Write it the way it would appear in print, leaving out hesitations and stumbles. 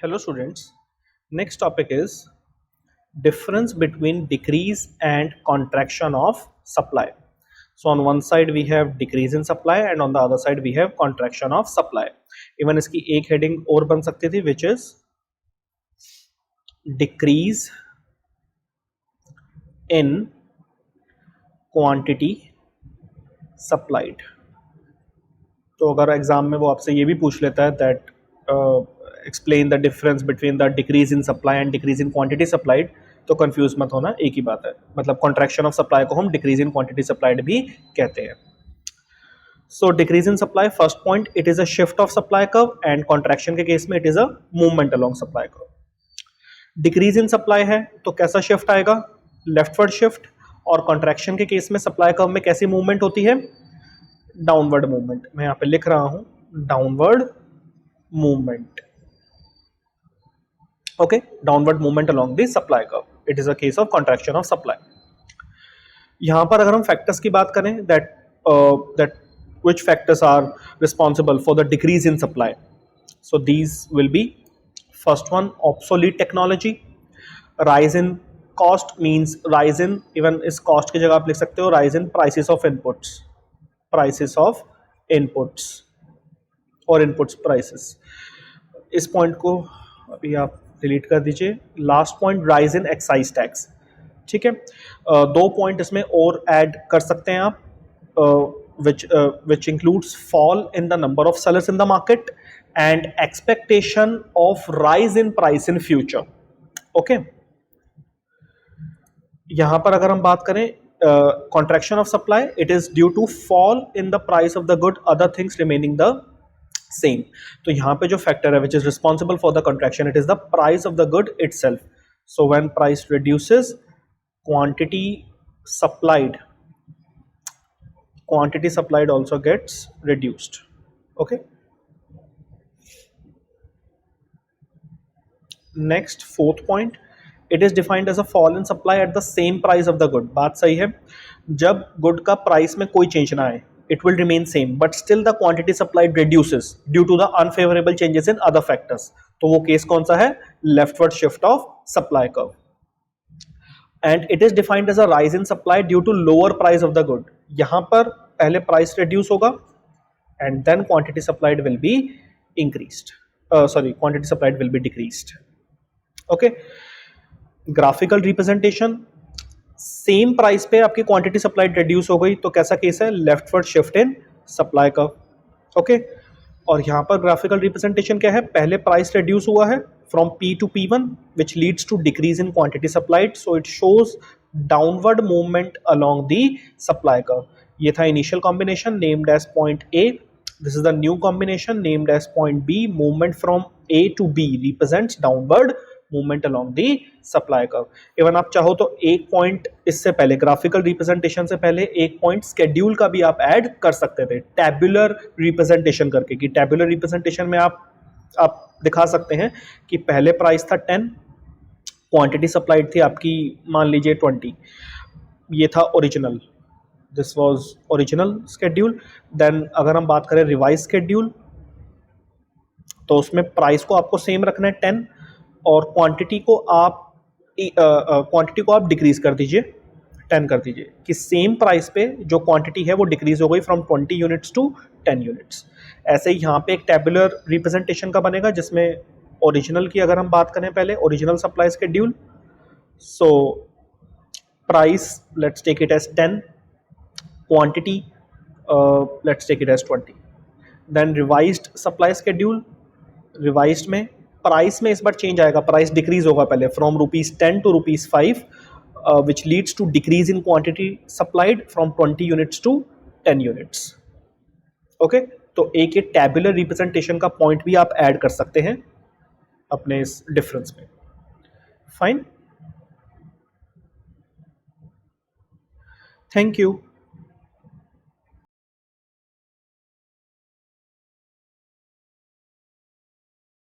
Hello students. Next topic is difference between decrease and contraction of supply. So on one side we have decrease in supply and on the other side we have contraction of supply. Even इसकी एक heading और बन सकती थी which is decrease in quantity supplied. तो अगर exam में वो आपसे ये भी पूछ लेता है that explain the difference between the decrease in supply and decrease in quantity supplied, तो कंफ्यूज मत होना, एक ही बात है. मतलब कॉन्ट्रैक्शन ऑफ सप्लाई को हम डिक्रीज इन क्वांटिटी सप्लाइड भी कहते हैं. So decrease in supply, first point, it is a shift of supply curve and contraction के केस में it is a movement along supply curve. Decrease in supply है तो कैसा शिफ्ट आएगा? Leftward shift. और कॉन्ट्रैक्शन के केस में supply curve में कैसी मूवमेंट होती है? Downward movement. मैं यहां पे लिख रहा हूं downward movement. Okay, downward movement along the supply curve. It is a case of contraction of supply. यहां पर अगर हम फैक्टर्स की बात करें that which factors are responsible for the decrease in supply. So these will be, first one, obsolete technology. Rise in cost means rise in, even इस cost की जगह आप लिख सकते हो rise in prices of inputs, prices of inputs और inputs prices. इस point को अभी आप डिलीट कर दीजिए. Last point, rise in excise tax. ठीक है, दो पॉइंट इसमें और ऐड कर सकते हैं आप, which includes fall in the number of sellers in the market and expectation of rise in price in future. Okay, यहां पर अगर हम बात करें contraction of supply, it is due to fall in the price of the good, other things remaining the same. तो यहां पे जो फैक्टर है which is responsible for the contraction, it is the price of the good itself. So when price reduces, quantity supplied also gets reduced. Okay, next, fourth point, it is defined as a fall in supply at the same price of the good. बात सही है, जब good का price में कोई change ना आए, it will remain same but still the quantity supplied reduces due to the unfavorable changes in other factors. तो वो केस कौन सा है? Leftward shift of supply curve. And it is defined as a rise in supply due to lower price of the good. यहां पर पहले price reduce होगा and then quantity supplied will be increased, quantity supplied will be decreased. Okay, graphical representation, same price पे आपकी quantity supplied reduce हो गई तो कैसा केस है? Leftward shift in supply curve. Okay, और यहां पर ग्राफिकल रिप्रेजेंटेशन क्या है? पहले प्राइस रिड्यूस हुआ है from P to P1 which leads to decrease in quantity supplied, so it shows downward movement along the supply curve. ये था initial combination named as point A. This is the new combination named as point B. Movement from A to B represents downward movement along the supply curve. Even आप चाहो तो एक point इससे पहले, graphical representation से पहले, एक point schedule का भी आप ऐड कर सकते थे टैबुलर रिप्रेजेंटेशन करके. कि टैबुलर रिप्रेजेंटेशन में आप दिखा सकते हैं कि पहले प्राइस था 10, क्वांटिटी सप्लाइड थी आपकी मान लीजिए 20. ये था original, this was original schedule. Then अगर हम बात करें रिवाइज स्केड्यूल, तो उसमें प्राइस को आपको सेम रखना है 10 और क्वांटिटी को आप डिक्रीज कर दीजिए, 10 कर दीजिए, कि सेम प्राइस पे जो क्वांटिटी है वो डिक्रीज हो गई फ्रॉम 20 यूनिट्स टू 10 यूनिट्स. ऐसे ही यहाँ पे एक टेबुलर रिप्रेजेंटेशन का बनेगा जिसमें ओरिजिनल की अगर हम बात करें पहले, original supply schedule. So price let's take it as 10, quantity let's take it as 20. Then revised supply schedule, revised में प्राइस में इस बार चेंज आएगा, प्राइस डिक्रीज होगा पहले from ₹10 to ₹5, which leads to decrease in quantity supplied from 20 units to 10 units. Okay, तो एक tabular representation का पॉइंट भी आप ऐड कर सकते हैं अपने इस डिफरेंस में. Fine, thank you.